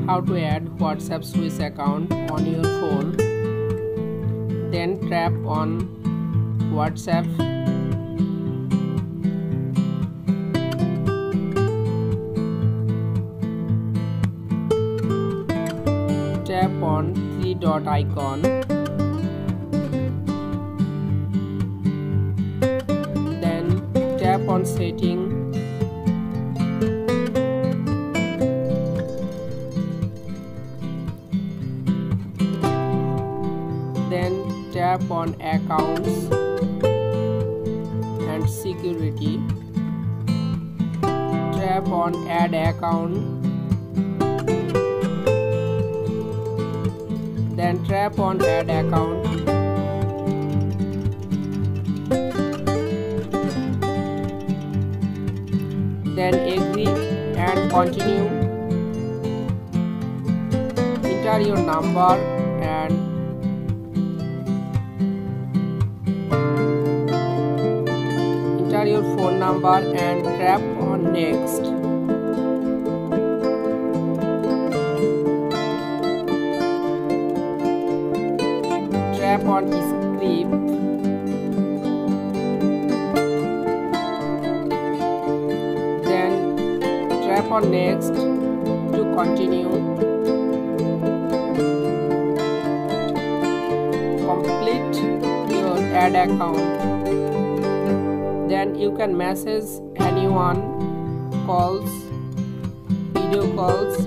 how to add WhatsApp Swiss account on your phone. Then tap on WhatsApp. Tap on three dot icon. Then tap on setting. Then tap on accounts and security. Tap on add account. Then tap on add account. Then agree and continue. Enter your number and enter your phone number and tap on next. Tap on script. Then tap on next to continue. Complete your add account. Then you can message anyone, calls, video calls,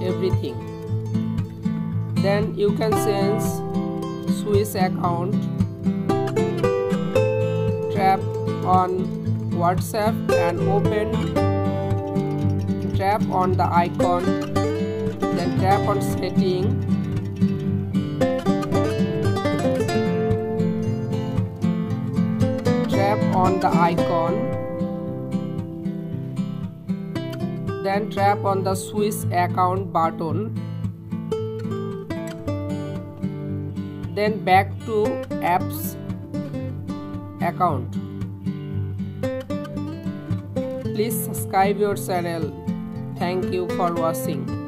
everything. Then you can change Swiss account. Tap on WhatsApp and open. Tap on the icon. Then tap on setting. Tap on the icon. Then tap on the Swiss account button. Then back to apps account. Please subscribe your channel. Thank you for watching.